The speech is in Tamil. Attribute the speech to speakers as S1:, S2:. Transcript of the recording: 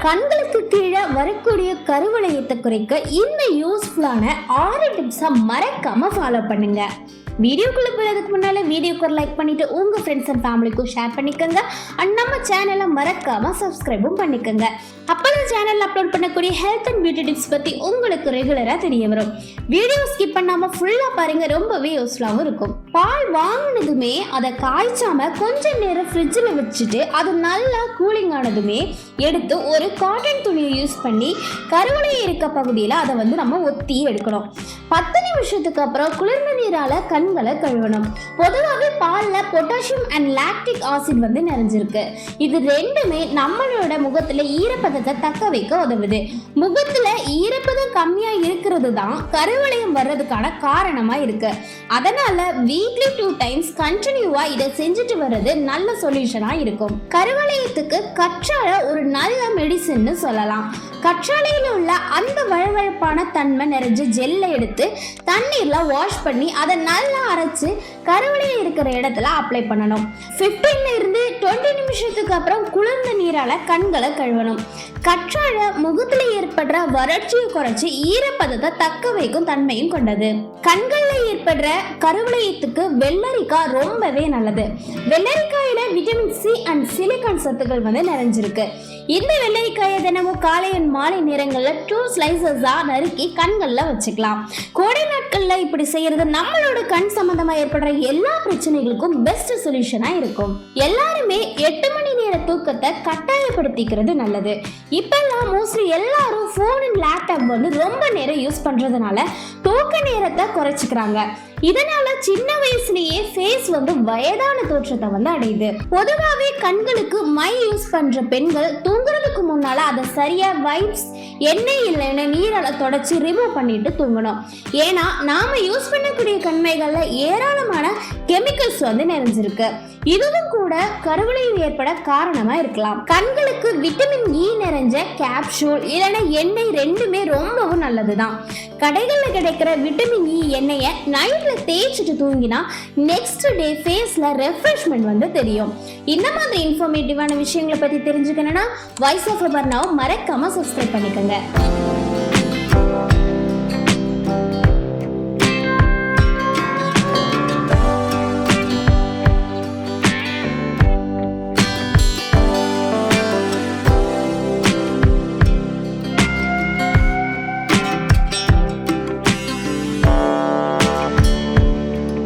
S1: கண்களுக்கு கீழே வரக்கூடிய கருவளையத்தை குறைக்க இந்த யூஸ்ஃபுல்லான 6 டிப்ஸை மறக்காம ஃபாலோ பண்ணுங்க. வீடியோக்குள்ள போறதுக்கு முன்னால வீடியோக்கு ஒரு லைக் பண்ணிட்டு உங்க ஃப்ரெண்ட்ஸ் அண்ட் ஃபேமிலிக்கும் ஷேர் பண்ணிக்கோங்க. அண்ட் நம்ம சேனலை மறக்காம சப்ஸ்கிரைபும் பண்ணிக்கோங்க. அப்பதான் சேனல்ல அப்லோட் பண்ணக்கூடிய ஹெல்த் அண்ட் பியூட்டி டிப்ஸ் பத்தி உங்களுக்கு ரெகுலரா தெரிய வரும். வீடியோ ஸ்கிப் பண்ணாம ஃபுல்லா பாருங்க, ரொம்பவே யூஸ்ஃபுல்லாவும் இருக்கும். பால் வாங்கினதுமே அதை காய்ச்சாம கொஞ்சம் நேரம் ஃப்ரிட்ஜில் வச்சுட்டு அது நல்லா கூலிங் ஆனதுமே எடுத்து ஒரு காட்டன் துணியை யூஸ் பண்ணி கருவளைய இருக்க பகுதியில் அதை நம்ம ஒத்தி எடுக்கணும். 10 நிமிஷத்துக்கு அப்புறம் குளிர்ந்த நீரால கண்களை கழுவணும். பொதுவாகவே பாலில் பொட்டாசியம் அண்ட் லாக்டிக் ஆசிட் நிறைஞ்சிருக்கு. இது ரெண்டுமே நம்மளோட முகத்துல ஈரப்பதத்தை தக்க வைக்க உதவுது. முகத்துல ஈரப்பதம் கம்மியா இருக்கிறது தான் கருவளையம் வர்றதுக்கான காரணமா இருக்கு. அதனால வீக்லி 2 டைம்ஸ் கண்டினியூவா இதை செஞ்சுட்டு வர்றது நல்ல சொல்யூஷனா இருக்கும். கருவளையத்துக்கு கற்றாழை ஒரு நல்ல மெடிசின்னு சொல்லலாம். கற்றாழையில உள்ள அந்த வழவழப்பான தன்மை நிறைஞ்ச ஜெல்லை எடுத்து தண்ணீர்ல வாஷ் பண்ணி அதை நல்லா அரைச்சு கருவளையம் இருக்கிற இடத்துல அப்ளை பண்ணணும். 15 இருந்து 20 நிமிஷத்துக்கு அப்புறம் குளிர்ந்த நீரால கண்களை கழுவணும். கற்றாழை முகத்துல ஏற்படுற வறட்சியை குறைச்சி ஈரப்பதத்தை தக்க வைக்கும் தன்மையும் கொண்டது. கண்கள்ல ஏற்படுற கருவளையத்துக்கு வெள்ளரிக்காய் ரொம்பவே நல்லது. வெள்ளரிக்காயில விட்டமின் சி அண்ட் சிலிகான் சத்துக்கள் நிறைஞ்சிருக்கு. இந்த வெள்ளரிக்காயை தினமும் காலை மாலை நேரங்கள்ல 2 ஸ்லைசஸா நறுக்கி கண்கள்ல வச்சுக்கலாம். கோடை நாட்கள்ல இப்படி செய்யறது நம்மளோட கண் சம்பந்தமா ஏற்படுற எல்லா பிரச்சனைகளுக்கும் பெஸ்ட் சொல்யூஷனா இருக்கும். எல்லாருமே 8 மணி நேர தூக்கத்தை கட்டாயப்படுத்திக்கிறது நல்லது. இப்பெல்லாம் மோஸ்ட்லி எல்லாரும் போன் அண்ட் லேப்டாப் ரொம்ப நேரம் யூஸ் பண்றதுனால தூக்க நேரத்தை குறைச்சிக்கிறாங்க. இதனால சின்ன வயசுலயே ஃபேஸ் வயதான தோற்றத்தை அடையுது. பொதுவாகவே கண்களுக்கு மை யூஸ் பண்ற பெண்கள் தூங்குறதுக்கு முன்னால அதை சரியா வைப்ஸ் எண்ணெய் இல்லைன்னு நீரால தொடச்சி ரிமூவ் பண்ணிட்டு தூங்கணும். ஏன்னா நாம யூஸ் பண்ணக்கூடிய கண்மைகள்ல ஏராளமான கெமிக்கல்ஸ் நிறைஞ்சிருக்கு. இதுவும் கூட கருவளையம் ஏற்பட காரணமா இருக்கலாம். கண்களுக்கு விட்டமின் இ நிறைஞ்ச கேப்சூல் இல்லைன்னா எண்ணெய் ரெண்டுமே ரொம்பவும் நல்லதுதான். கடைகள்ல கிடைக்கிற விட்டமின் இ எண்ணெயை நைட்ல தேய்ச்சிட்டு தூங்கினா நெக்ஸ்ட் டே ஃபேஸ்ல ரெஃப்ரெஷ்மெண்ட் தெரியும். இந்த மாதிரி இன்ஃபர்மேட்டிவான விஷயங்களை பத்தி தெரிஞ்சுக்கணும்னா வாய்ஸ் ஆஃப் அபர்ணாவை மறக்காம சப்ஸ்கிரைப் பண்ணிக்கோங்க.